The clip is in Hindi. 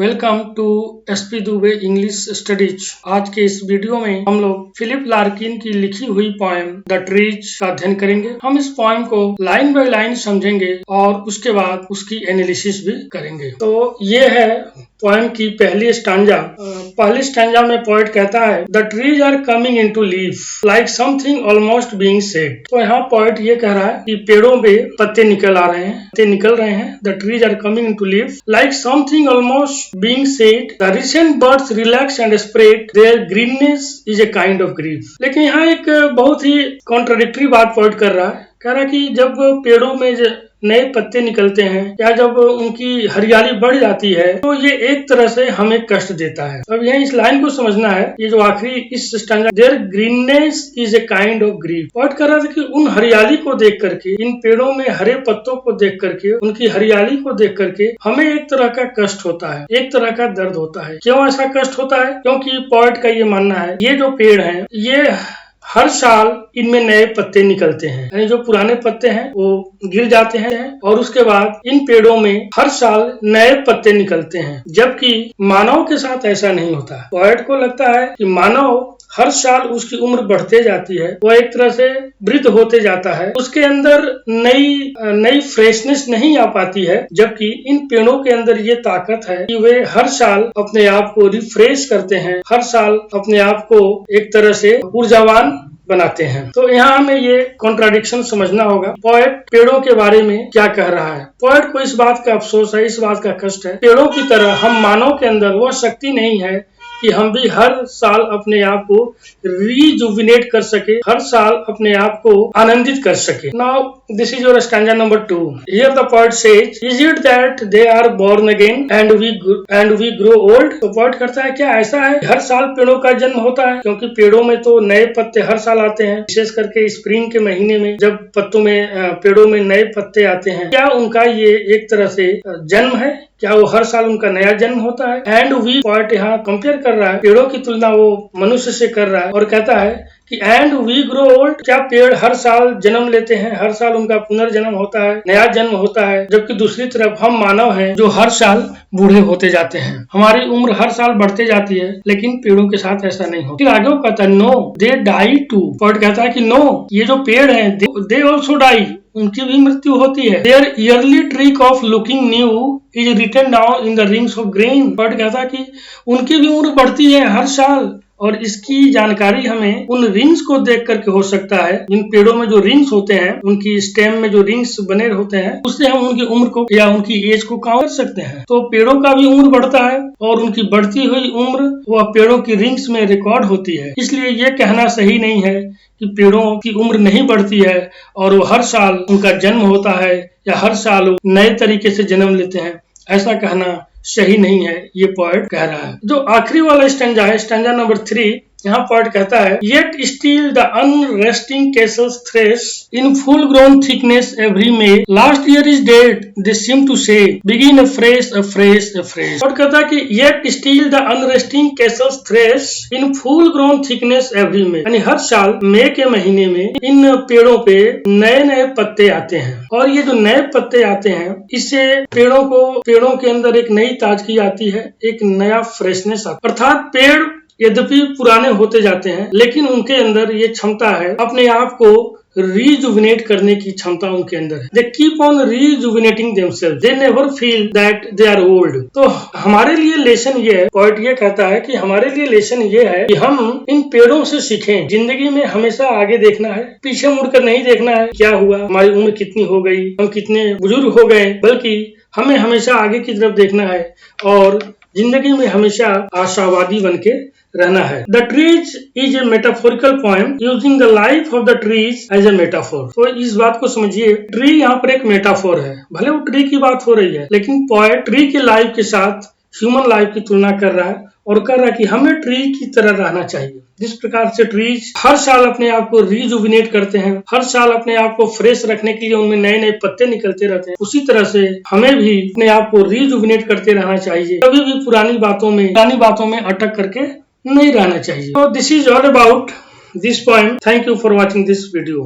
Welcome to SP Dubey English studies. आज के इस वीडियो में हम लोग फिलिप लार्किन की लिखी हुई पोएम द ट्रीज का अध्ययन करेंगे। हम इस पोएम को लाइन बाय लाइन समझेंगे और उसके बाद उसकी एनालिसिस भी करेंगे। तो ये है पोएम की पहली स्टांजा। पहली स्टांजा में पोएट कहता है the trees are coming into leaf like something almost being said. तो यहाँ पोएट ये कह रहा है कि पेड़ों पे पत्ते निकल रहे हैं। The trees are coming into leaf like something almost being said. The recent birds relax and spread their greenness is a kind of grief. लेकिन यहाँ एक बहुत ही कॉन्ट्राडिक्टरी बात पोएट कर रहा है। कह रहा है कि जब पेड़ों में नए पत्ते निकलते हैं या जब उनकी हरियाली बढ़ जाती है तो ये एक तरह से हमें कष्ट देता है। अब यह इस लाइन को समझना है। ये जो आखिरी इस stanza their greenness is a kind of grief, poet कर रहा था कि उन हरियाली को देख करके, इन पेड़ों में हरे पत्तों को देख करके, उनकी हरियाली को देख करके हमें एक तरह का कष्ट होता है, एक तरह का दर्द होता है। क्यों ऐसा कष्ट होता है? क्योंकि पोएट का ये मानना है ये जो पेड़ है ये हर साल इनमें नए पत्ते निकलते हैं, यानी जो पुराने पत्ते हैं वो गिर जाते हैं और उसके बाद इन पेड़ों में हर साल नए पत्ते निकलते हैं, जबकि मानव के साथ ऐसा नहीं होता। पोएट को लगता है कि मानव हर साल उसकी उम्र बढ़ते जाती है, वो एक तरह से वृद्ध होते जाता है, उसके अंदर नई फ्रेशनेस नहीं आ पाती है, जबकि इन पेड़ों के अंदर ये ताकत है कि वे हर साल अपने आप को रिफ्रेश करते हैं, हर साल अपने आप को एक तरह से ऊर्जावान बनाते हैं। तो यहाँ हमें ये कॉन्ट्राडिक्शन समझना होगा। पोएट पेड़ों के बारे में क्या कह रहा है? पोएट को इस बात का अफसोस है, इस बात का कष्ट है, पेड़ों की तरह हम मानव के अंदर वो शक्ति नहीं है कि हम भी हर साल अपने आप को रिजुविनेट कर सके, हर साल अपने आप को आनंदित कर सके। Now this is your stanza number 2। Here the poet says is it that they are born again and we grow old. तो पोएट करता है क्या ऐसा है हर साल पेड़ों का जन्म होता है? क्योंकि पेड़ों में तो नए पत्ते हर साल आते हैं, विशेष करके स्प्रिंग के महीने में जब पेड़ों में नए पत्ते आते हैं। क्या उनका ये एक तरह से जन्म है? क्या वो हर साल उनका नया जन्म होता है? एंड वी, पोएट यहाँ कंपेयर कर रहा है, पेड़ों की तुलना वो मनुष्य से कर रहा है और कहता है कि एंड वी ग्रो ओल्ड, क्या पेड़ हर साल जन्म लेते हैं, हर साल उनका पुनर्जन्म होता है, नया जन्म होता है, जबकि दूसरी तरफ हम मानव हैं जो हर साल बूढ़े होते जाते हैं, हमारी उम्र हर साल बढ़ते जाती है, लेकिन पेड़ों के साथ ऐसा नहीं होता। फिर आगे वो कहता है no they die too. Poet कहता है कि नो, ये जो पेड़ हैं दे ऑल्सो डाई, उनकी भी मृत्यु होती है। Their yearly trick of looking new is written down in the rings of grain. Poet कहता है कि उनकी भी उम्र बढ़ती है हर साल, और इसकी जानकारी हमें उन रिंग्स को देख करके हो सकता है। इन पेड़ों में जो रिंग्स होते हैं, उनकी स्टेम में जो रिंग्स बने होते हैं, उससे हम उनकी उम्र को या उनकी एज को काउंट कर सकते हैं। तो पेड़ों का भी उम्र बढ़ता है और उनकी बढ़ती हुई उम्र वह पेड़ों की रिंग्स में रिकॉर्ड होती है। इसलिए ये कहना सही नहीं है कि पेड़ों की उम्र नहीं बढ़ती है और वो हर साल उनका जन्म होता है या हर साल वो नए तरीके से जन्म लेते हैं, ऐसा कहना सही नहीं है, ये पोएट कह रहा है। जो आखिरी वाला स्टैंजा है, स्टैंजा नंबर 3, यहाँ पोएट कहता है yet still the अनरेस्टिंग Castle's thresh in full grown thickness every may last year is dead they seem to से बिगिन अफ्रेश। पोएट कहता है कि yet still the अनरेस्टिंग Castle's thresh in full grown thickness every मे, यानी हर साल मई के महीने में इन पेड़ों पे नए नए पत्ते आते हैं, और ये जो नए पत्ते आते हैं इससे पेड़ों के अंदर एक नई ताजगी आती है, एक नया फ्रेशनेस आता है। अर्थात पेड़ यद्यपि पुराने होते जाते हैं, लेकिन उनके अंदर ये क्षमता है अपने आप को रिजुविनेट करने की क्षमता उनके अंदर है। They keep on rejuvenating themselves, they never feel that they are old. तो हमारे लिए लेसन ये है, पोएट ये कहता है कि हमारे लिए लेसन ये है कि हम इन पेड़ों से सीखें। जिंदगी में हमेशा आगे देखना है, पीछे मुड़कर नहीं देखना है क्या हुआ, हमारी उम्र कितनी हो गई, हम कितने बुजुर्ग हो गए, बल्कि हमें हमेशा आगे की तरफ देखना है और जिंदगी में हमेशा आशावादी बन के रहना है। The trees is a metaphorical poem using the life of the trees as a metaphor. तो इस बात को समझिए, ट्री यहाँ पर एक मेटाफोर है। भले वो ट्री की बात हो रही है, लेकिन पोएट ट्री की लाइफ के साथ ह्यूमन लाइफ की तुलना कर रहा है और कह रहा है कि हमें ट्री की तरह रहना चाहिए। जिस प्रकार से ट्रीज हर साल अपने आप को रिजुविनेट करते हैं, हर साल अपने आप को फ्रेश रखने के लिए उनमें नए नए पत्ते निकलते रहते हैं, उसी तरह से हमें भी अपने आप को रिजुविनेट करते रहना चाहिए। कभी भी पुरानी बातों में अटक करके नहीं रहना चाहिए। So this is all about this poem. Thank you for watching this video.